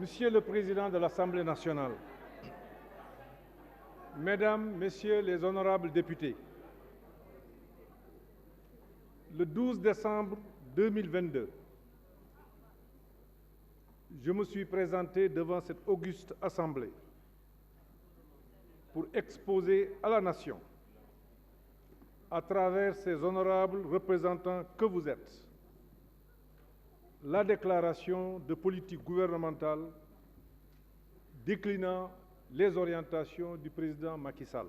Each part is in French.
Monsieur le Président de l'Assemblée nationale, Mesdames, Messieurs les honorables députés, le 12 décembre 2022, je me suis présenté devant cette auguste Assemblée pour exposer à la Nation, à travers ces honorables représentants que vous êtes, la déclaration de politique gouvernementale déclinant les orientations du président Macky Sall.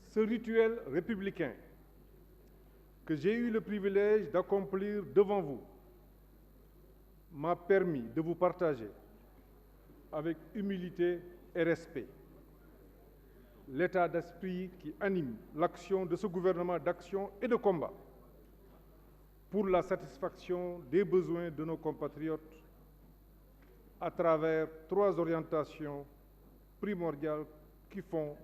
Ce rituel républicain que j'ai eu le privilège d'accomplir devant vous m'a permis de vous partager avec humilité et respect l'état d'esprit qui anime l'action de ce gouvernement d'action et de combat pour la satisfaction des besoins de nos compatriotes à travers 3 orientations primordiales qui font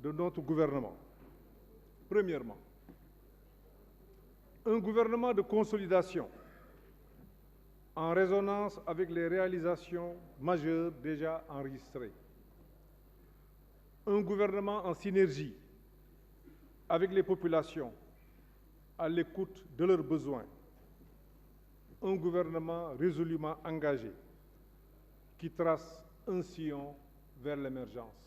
de notre gouvernement. Premièrement, un gouvernement de consolidation en résonance avec les réalisations majeures déjà enregistrées. Un gouvernement en synergie avec les populations, à l'écoute de leurs besoins. Un gouvernement résolument engagé qui trace un sillon vers l'émergence.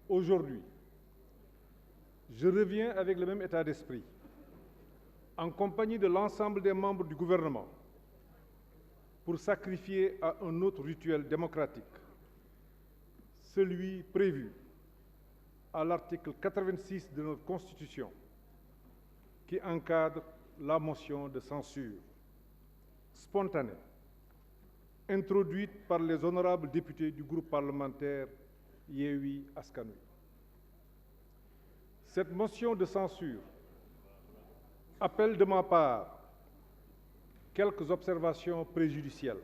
Aujourd'hui, je reviens avec le même état d'esprit, en compagnie de l'ensemble des membres du gouvernement, pour sacrifier à un autre rituel démocratique, celui prévu à l'article 86 de notre Constitution, qui encadre la motion de censure spontanée, introduite par les honorables députés du groupe parlementaire Yewwi Askan Wi. Cette motion de censure appelle de ma part quelques observations préjudicielles.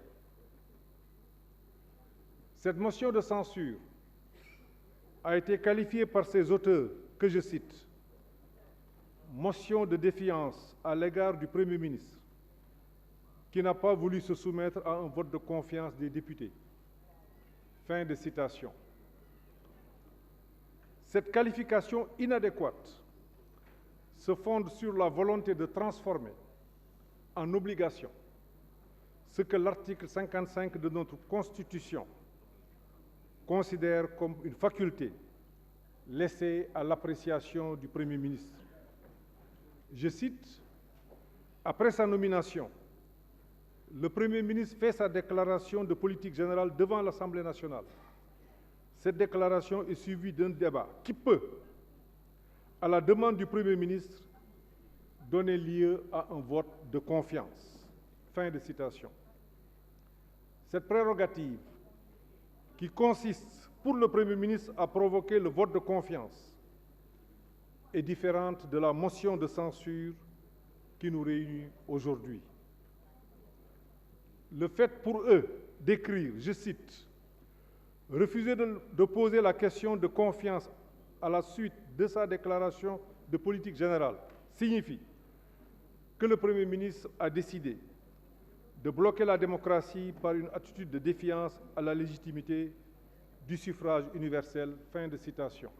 Cette motion de censure a été qualifiée par ses auteurs, que je cite, motion de défiance à l'égard du Premier ministre, qui n'a pas voulu se soumettre à un vote de confiance des députés. Fin de citation. Cette qualification inadéquate se fonde sur la volonté de transformer en obligation ce que l'article 55 de notre Constitution considère comme une faculté laissée à l'appréciation du Premier ministre. Je cite, « Après sa nomination, le Premier ministre fait sa déclaration de politique générale devant l'Assemblée nationale. Cette déclaration est suivie d'un débat qui peut, à la demande du Premier ministre, donner lieu à un vote de confiance. » Fin de citation. Cette prérogative, qui consiste pour le Premier ministre à provoquer le vote de confiance, est différente de la motion de censure qui nous réunit aujourd'hui. Le fait pour eux d'écrire, je cite, « Refuser de poser la question de confiance à la suite de sa déclaration de politique générale signifie que le Premier ministre a décidé de bloquer la démocratie par une attitude de défiance à la légitimité du suffrage universel. » Fin de citation.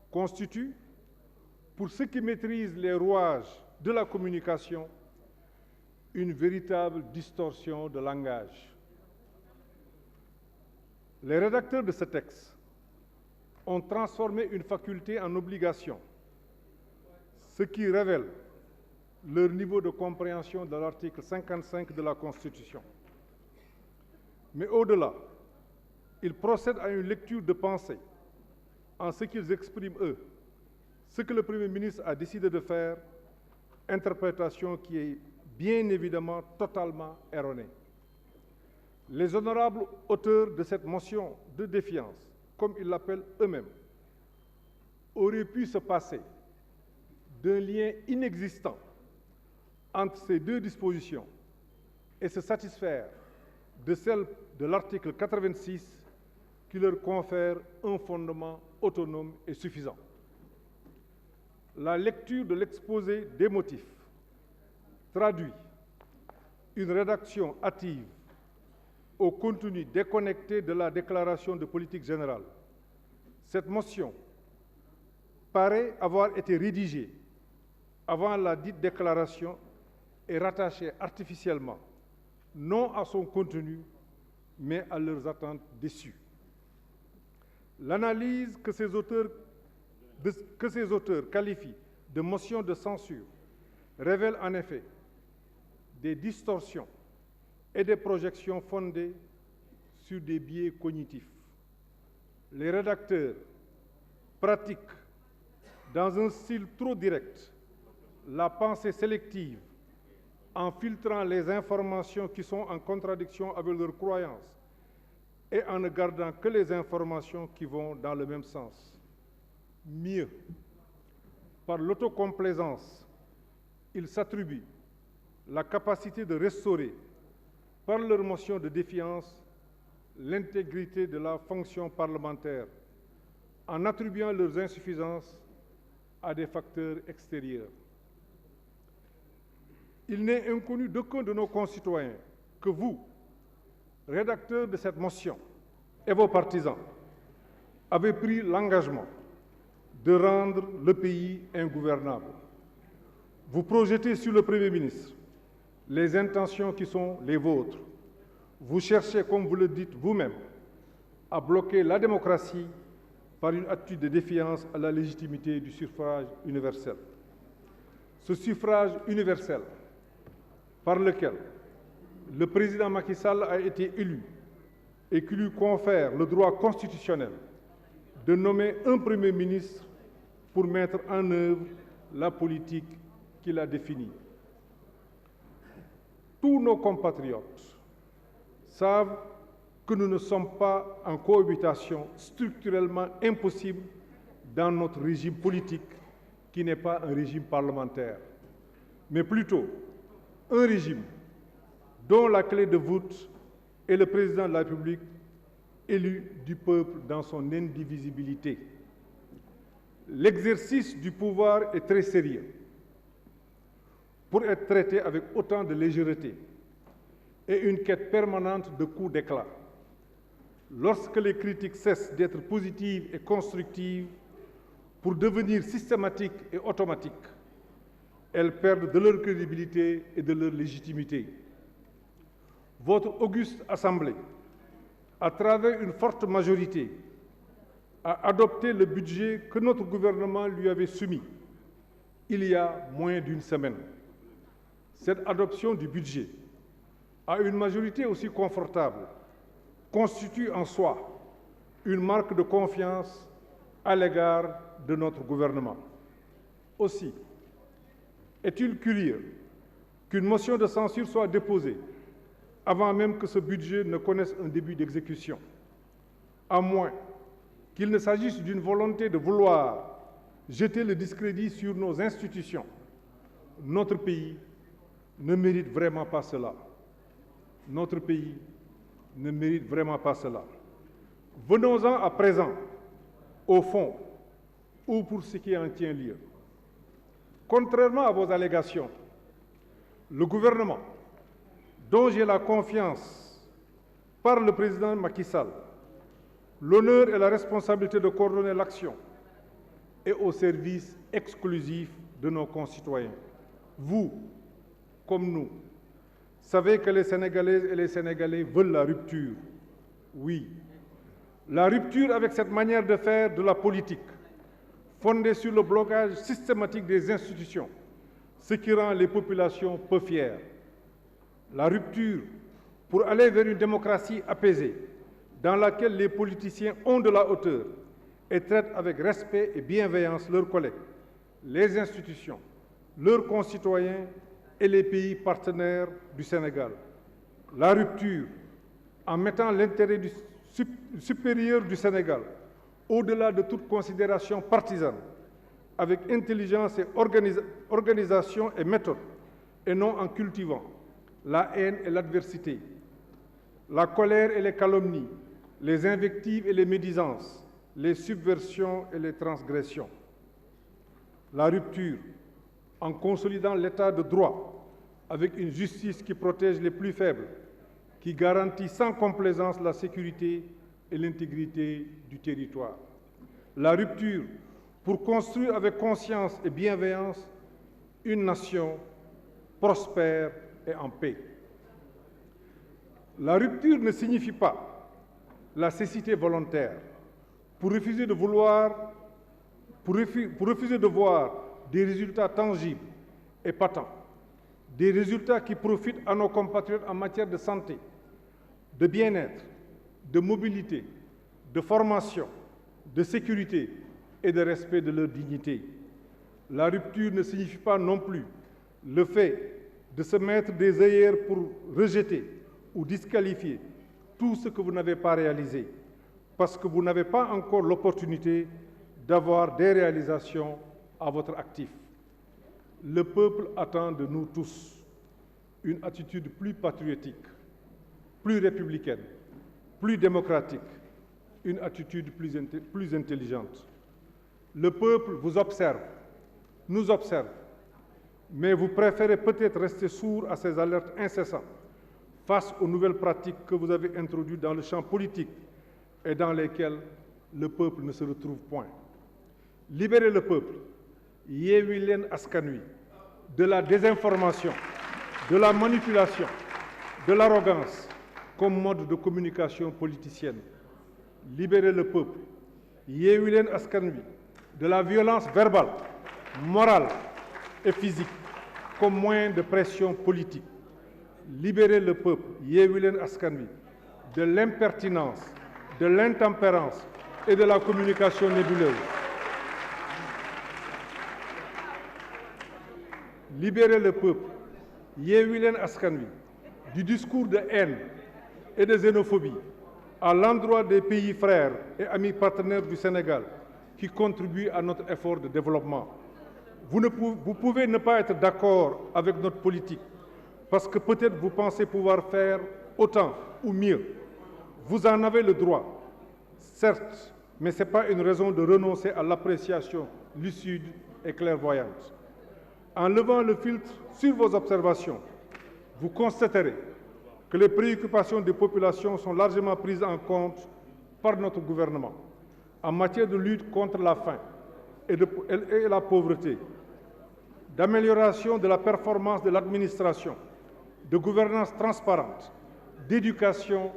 Constitue, pour ceux qui maîtrisent les rouages de la communication, une véritable distorsion de langage. Les rédacteurs de ce texte ont transformé une faculté en obligation, ce qui révèle leur niveau de compréhension de l'article 55 de la Constitution. Mais au-delà, ils procèdent à une lecture de pensée en ce qu'ils expriment, eux, ce que le Premier ministre a décidé de faire, interprétation qui est bien évidemment totalement erronée. Les honorables auteurs de cette motion de défiance, comme ils l'appellent eux-mêmes, auraient pu se passer d'un lien inexistant entre ces 2 dispositions et se satisfaire de celle de l'article 86 qui leur confère un fondement autonome et suffisant. La lecture de l'exposé des motifs traduit une rédaction hâtive au contenu déconnecté de la déclaration de politique générale. Cette motion paraît avoir été rédigée avant la dite déclaration et rattachée artificiellement, non à son contenu, mais à leurs attentes déçues. L'analyse que ces auteurs qualifient de motion de censure révèle en effet des distorsions et des projections fondées sur des biais cognitifs. Les rédacteurs pratiquent, dans un style trop direct, la pensée sélective en filtrant les informations qui sont en contradiction avec leurs croyances et en ne gardant que les informations qui vont dans le même sens. Mieux, par l'autocomplaisance, ils s'attribuent la capacité de restaurer, par leur motion de défiance, l'intégrité de la fonction parlementaire, en attribuant leurs insuffisances à des facteurs extérieurs. Il n'est inconnu d'aucun de nos concitoyens que vous, rédacteurs de cette motion, et vos partisans, avez pris l'engagement de rendre le pays ingouvernable. Vous projetez sur le Premier ministre les intentions qui sont les vôtres. Vous cherchez, comme vous le dites vous-même, à bloquer la démocratie par une attitude de défiance à la légitimité du suffrage universel. Ce suffrage universel par lequel le président Macky Sall a été élu et qui lui confère le droit constitutionnel de nommer un Premier ministre pour mettre en œuvre la politique qu'il a définie. Tous nos compatriotes savent que nous ne sommes pas en cohabitation structurellement impossible dans notre régime politique, qui n'est pas un régime parlementaire, mais plutôt un régime dont la clé de voûte est le président de la République, élu du peuple dans son indivisibilité. L'exercice du pouvoir est très sérieux pour être traité avec autant de légèreté et une quête permanente de coups d'éclat. Lorsque les critiques cessent d'être positives et constructives pour devenir systématiques et automatiques, elles perdent de leur crédibilité et de leur légitimité. Votre auguste Assemblée, à travers une forte majorité, a adopté le budget que notre gouvernement lui avait soumis il y a moins d'une semaine. Cette adoption du budget à une majorité aussi confortable constitue en soi une marque de confiance à l'égard de notre gouvernement. Aussi, est-il curieux qu'une motion de censure soit déposée avant même que ce budget ne connaisse un début d'exécution, à moins qu'il ne s'agisse d'une volonté de vouloir jeter le discrédit sur nos institutions. Notre pays ne mérite vraiment pas cela. Notre pays ne mérite vraiment pas cela. Venons-en à présent, au fond, ou pour ce qui en tient lieu. Contrairement à vos allégations, le gouvernement, dont j'ai la confiance par le président Macky Sall, l'honneur et la responsabilité de coordonner l'action, est au service exclusif de nos concitoyens. Vous, comme nous, savez que les Sénégalaises et les Sénégalais veulent la rupture. Oui, la rupture avec cette manière de faire de la politique, fondée sur le blocage systématique des institutions, ce qui rend les populations peu fières. La rupture pour aller vers une démocratie apaisée, dans laquelle les politiciens ont de la hauteur et traitent avec respect et bienveillance leurs collègues, les institutions, leurs concitoyens et les pays partenaires du Sénégal. La rupture, en mettant l'intérêt supérieur du Sénégal au-delà de toute considération partisane, avec intelligence et organisation et méthode, et non en cultivant la haine et l'adversité, la colère et les calomnies, les invectives et les médisances, les subversions et les transgressions. La rupture, en consolidant l'état de droit, avec une justice qui protège les plus faibles, qui garantit sans complaisance la sécurité et l'intégrité du territoire. La rupture pour construire avec conscience et bienveillance une nation prospère et en paix. La rupture ne signifie pas la cécité volontaire pour refuser de voir des résultats tangibles et patents, des résultats qui profitent à nos compatriotes en matière de santé, de bien-être, de mobilité, de formation, de sécurité et de respect de leur dignité. La rupture ne signifie pas non plus le fait de se mettre des œillères pour rejeter ou disqualifier tout ce que vous n'avez pas réalisé, parce que vous n'avez pas encore l'opportunité d'avoir des réalisations à votre actif. Le peuple attend de nous tous une attitude plus patriotique, plus républicaine, plus démocratique, une attitude plus intelligente. Le peuple vous observe, nous observe, mais vous préférez peut-être rester sourd à ces alertes incessantes face aux nouvelles pratiques que vous avez introduites dans le champ politique et dans lesquelles le peuple ne se retrouve point. Libérez le peuple, Yewwi Leen Askan Wi, de la désinformation, de la manipulation, de l'arrogance comme mode de communication politicienne. Libérez le peuple, Yewwi Leen Askan Wi, de la violence verbale, morale et physique comme moyen de pression politique. Libérez le peuple, Yewwi Leen Askan Wi, de l'impertinence, de l'intempérance et de la communication nébuleuse. Libérez le peuple, Yewwi Leen Askan Wi, du discours de haine et de xénophobie à l'endroit des pays frères et amis partenaires du Sénégal qui contribuent à notre effort de développement. Vous pouvez ne pas être d'accord avec notre politique parce que peut-être vous pensez pouvoir faire autant ou mieux. Vous en avez le droit, certes, mais ce n'est pas une raison de renoncer à l'appréciation lucide et clairvoyante. En levant le filtre sur vos observations, vous constaterez que les préoccupations des populations sont largement prises en compte par notre gouvernement en matière de lutte contre la faim et la pauvreté, d'amélioration de la performance de l'administration, de gouvernance transparente, d'éducation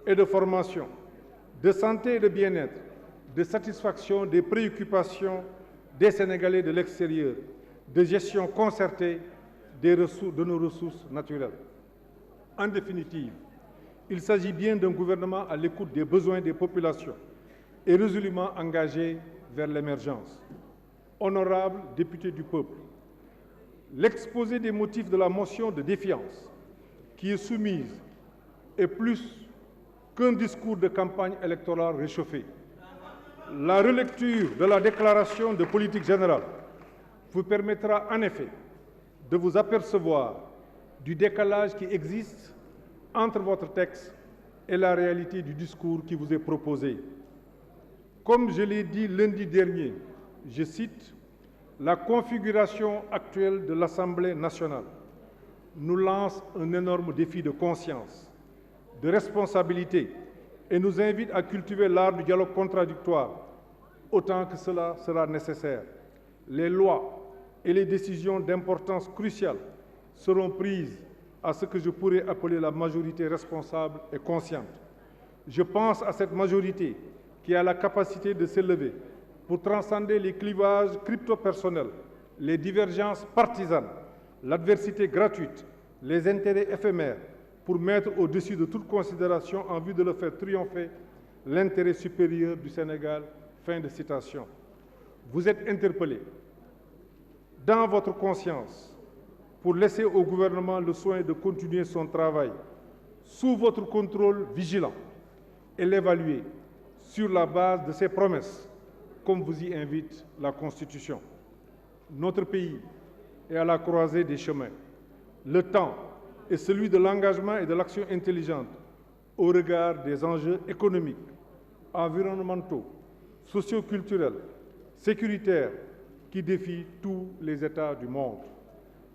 et de formation, de santé et de bien-être, de satisfaction des préoccupations des Sénégalais de l'extérieur, de gestion concertée de nos ressources naturelles. En définitive, il s'agit bien d'un gouvernement à l'écoute des besoins des populations et résolument engagé vers l'émergence. Honorables députés du peuple, l'exposé des motifs de la motion de défiance qui est soumise est plus qu'un discours de campagne électorale réchauffé. La relecture de la déclaration de politique générale vous permettra en effet de vous apercevoir du décalage qui existe entre votre texte et la réalité du discours qui vous est proposé. Comme je l'ai dit lundi dernier, je cite, « La configuration actuelle de l'Assemblée nationale nous lance un énorme défi de conscience, de responsabilité et nous invite à cultiver l'art du dialogue contradictoire autant que cela sera nécessaire. Les lois et les décisions d'importance cruciale seront prises à ce que je pourrais appeler la majorité responsable et consciente. Je pense à cette majorité qui a la capacité de s'élever pour transcender les clivages crypto-personnels, les divergences partisanes, l'adversité gratuite, les intérêts éphémères, pour mettre au-dessus de toute considération en vue de le faire triompher l'intérêt supérieur du Sénégal. » Fin de citation. Vous êtes interpellés dans votre conscience pour laisser au gouvernement le soin de continuer son travail sous votre contrôle vigilant et l'évaluer sur la base de ses promesses, comme vous y invite la Constitution. Notre pays est à la croisée des chemins. Le temps est celui de l'engagement et de l'action intelligente au regard des enjeux économiques, environnementaux, socioculturels, sécuritaires qui défient tous les États du monde.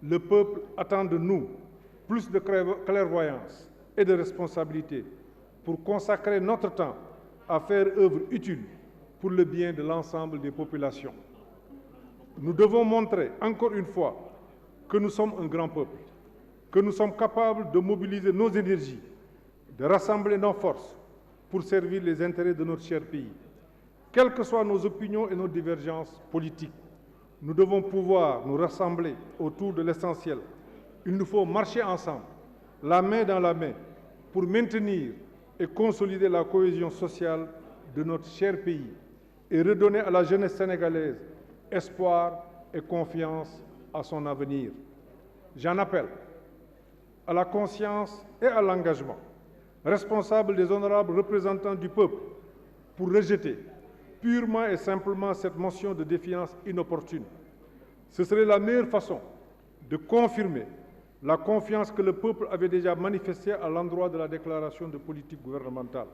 Le peuple attend de nous plus de clairvoyance et de responsabilité pour consacrer notre temps à faire œuvre utile pour le bien de l'ensemble des populations. Nous devons montrer encore une fois que nous sommes un grand peuple, que nous sommes capables de mobiliser nos énergies, de rassembler nos forces pour servir les intérêts de notre cher pays. Quelles que soient nos opinions et nos divergences politiques, nous devons pouvoir nous rassembler autour de l'essentiel. Il nous faut marcher ensemble, la main dans la main, pour maintenir et consolider la cohésion sociale de notre cher pays et redonner à la jeunesse sénégalaise espoir et confiance à son avenir. J'en appelle à la conscience et à l'engagement responsable des honorables représentants du peuple pour rejeter purement et simplement cette motion de défiance inopportune. Ce serait la meilleure façon de confirmer la confiance que le peuple avait déjà manifestée à l'endroit de la déclaration de politique gouvernementale.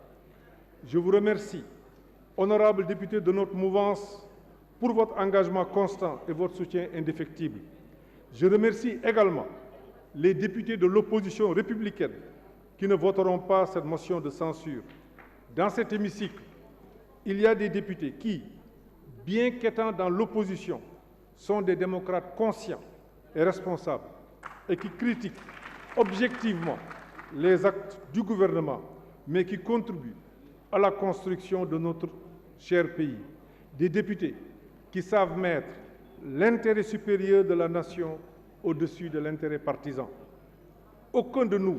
Je vous remercie, honorables députés de notre mouvance, pour votre engagement constant et votre soutien indéfectible. Je remercie également les députés de l'opposition républicaine qui ne voteront pas cette motion de censure. Dans cet hémicycle, il y a des députés qui, bien qu'étant dans l'opposition, sont des démocrates conscients et responsables et qui critiquent objectivement les actes du gouvernement, mais qui contribuent à la construction de notre cher pays. Des députés qui savent mettre l'intérêt supérieur de la nation au-dessus de l'intérêt partisan. Aucun de nous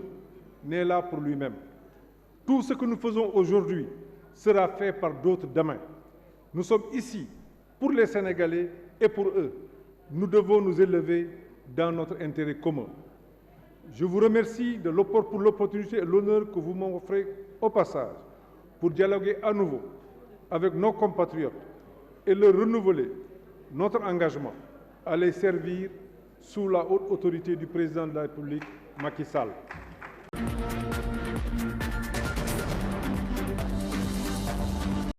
n'est là pour lui-même. Tout ce que nous faisons aujourd'hui sera fait par d'autres demain. Nous sommes ici pour les Sénégalais et pour eux. Nous devons nous élever dans notre intérêt commun. Je vous remercie pour l'opportunité et l'honneur que vous m'offrez au passage pour dialoguer à nouveau avec nos compatriotes et leur renouveler notre engagement à les servir sous la haute autorité du président de la République, Macky Sall.